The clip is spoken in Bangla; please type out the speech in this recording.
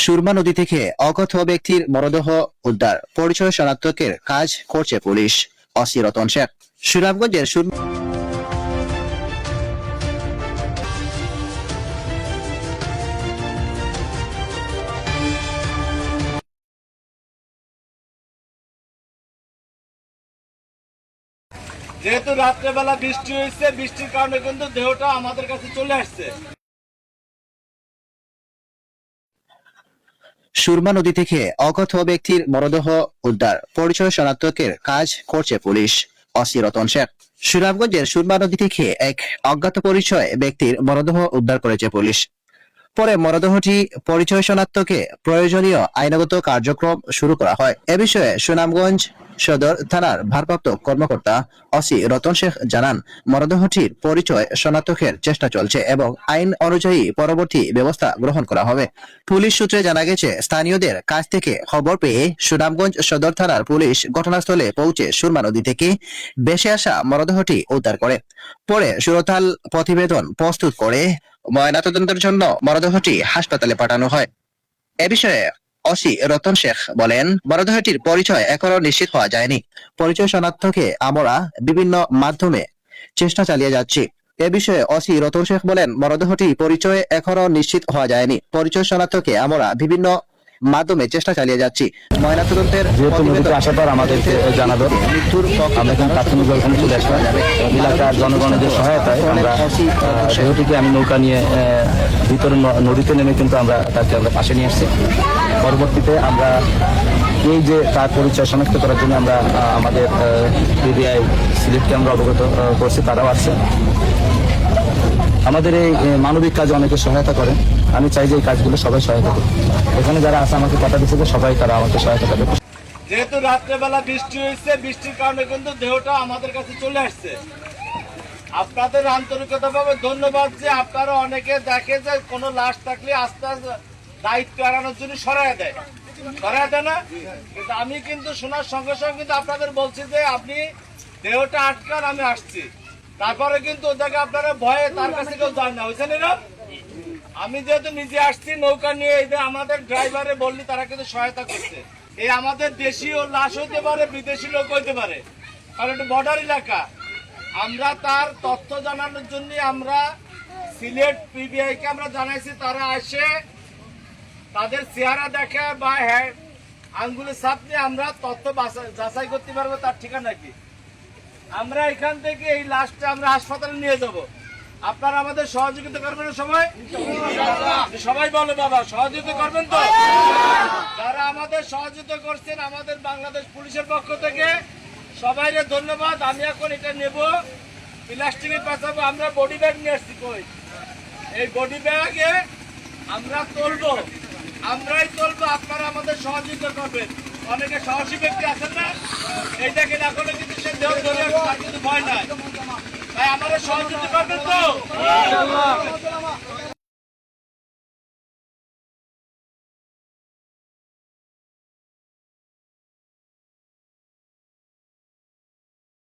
সুরমা নদী থেকে অজ্ঞাত ব্যক্তির মরদেহ উদ্ধার, পরিচয় শনাক্তের কাজ করছে পুলিশ। ওসি রতন শেখ। সুনামগঞ্জের যেহেতু রাত্রেবেলা বৃষ্টি হয়েছে, বৃষ্টির কারণে কিন্তু দেহটা আমাদের কাছে চলে আসছে। সুরমা নদী থেকে অজ্ঞাত ব্যক্তির মরদেহ উদ্ধার, পরিচয় শনাক্তের কাজ করছে পুলিশ। ওসি রতন শেখ। সুনামগঞ্জের সুরমা নদী থেকে এক অজ্ঞাত পরিচয় ব্যক্তির মরদেহ উদ্ধার করেছে পুলিশ। পরে মরদেহটি পরিচয় শনাক্তকে প্রয়োজনীয় আইনগত কার্যক্রম শুরু করা হয়। এ বিষয়ে সুনামগঞ্জ সদর থানার ভারপ্রাপ্ত কর্মকর্তা ওসি রতন শেখ জানান, মরদেহটির পরিচয় শনাক্তের চেষ্টা চলছে এবং আইন অনুযায়ী পরবর্তী ব্যবস্থা গ্রহণ করা হবে। পুলিশ সূত্রে জানা গেছে, স্থানীয়দের কাছ থেকে খবর পেয়ে সুনামগঞ্জ সদর থানার পুলিশ ঘটনাস্থলে পৌঁছে সুরমা নদী থেকে ভেসে আসা মরদেহটি উদ্ধার করে। পরে সুরতাল প্রতিবেদন প্রস্তুত করে ময়নাতদন্তের জন্য মরদেহটি হাসপাতালে পাঠানো হয়। এ বিষয়ে ওসি রতন শেখ বলেন, মরদেহটির পরিচয় এখনো নিশ্চিত হওয়া যায়নি। পরিচয় শনাক্তকে আমরা বিভিন্ন মাধ্যমে চেষ্টা চালিয়ে যাচ্ছি। এ বিষয়ে ওসি রতন শেখ বলেন, মরদেহটি পরিচয় এখনো নিশ্চিত হওয়া যায়নি। পরিচয় শনাক্তকে আমরা বিভিন্ন মাধ্যমে চেষ্টা চালিয়ে যাচ্ছি। ময়নাতদন্তের যেহেতু নদীতে আসার পর আমাদেরকে জানালো, মৃত্যুর আমরা এখানে প্রাথমিক ওখানে চলে আসলাম। এলাকার জনগণের সহায়তায় আমরা দেহটিকে আমি নৌকা নিয়ে ভিতরে নদীতে নেমে কিন্তু আমরা তাকে পাশে নিয়ে আসছি। পরবর্তীতে আমরা এই যে তার পরিচয় শনাক্ত করার জন্য আমরা আমাদের পিবিআই সিলেটকে আমরা অবগত করছি, তারাও আসছে। আমাদের এই মানবিক কাজে অনেকে সহায়তা করেন। আমি চাই যে এই কাজগুলো সবাই সহায়তা করবে। এখানে যারা আছে আমাকে কথা দিচ্ছে যে সবাই তারা আমাকে সহায়তা করবে। যেহেতু রাত্রেবেলা বৃষ্টি হয়েছে, বৃষ্টির কারণে কিন্তু দেহটা আমাদের কাছে চলে আসছে। আপনাদের আন্তরিকতাভাবে ধন্যবাদ যে আপনারা অনেকে দেখে যে কোনো লাশ থাকলে আস্তে আস্তে দায়িত্ব এড়ানোর জন্য সরাই দেয় না। কিন্তু আমি কিন্তু শোনার সঙ্গে সঙ্গে কিন্তু আপনাদের বলছি যে আপনি দেহটা আটকান, আমি আসছি। তারপরে কিন্তু ওদেরকে আপনারা ভয়ে তার কাছে কেউ যান না, হয়েছে না? আমি যেহেতু নিজে আসছি নৌকা নিয়ে, এই যে আমাদের ড্রাইভারে বললি তারা কিন্তু সহায়তা করছে। এই আমাদের দেশীয় লাশ হইতে পারে, বিদেশি লোক হইতে পারে, কারণ এটা বর্ডার এলাকা। আমরা তার তথ্য জানানোর জন্য আমরা সিলেট পিবিআই কে আমরা জানাইছি, তারা আসে তাদের চেহারা দেখে বা আঙ্গুলের ছাপ নিয়ে আমরা তথ্য যাচাই করতে পারবো তার ঠিকানা কি। আমরা এখান থেকে এই লাশটা আমরা হাসপাতালে নিয়ে যাব। আপনারা আমাদের সহযোগিতা করবেন সবাই? সবাই বলো বাবা, সহযোগিতা করবেন তো? যারা আমাদের সহযোগিতা করছেন আমাদের বাংলাদেশ পুলিশের পক্ষ থেকে সবাইকে ধন্যবাদ। আমি এখন এটা নেব, প্লাস্টিকের পাশাপাশি আমরা বডি ব্যাগ নিয়ে আসছি। কই এই বডি ব্যাগে আমরা তুলবো, আমরাই তুলবো, আপনারা আমাদের সহযোগিতা করবেন। অনেকে সাহসী ব্যক্তি আছেন না, এই দেখেন এখনো কিন্তু সে দেহ ধরে কিন্তু ভয় নাই। তাই আমাদের সহযোগিতা করবেন তো?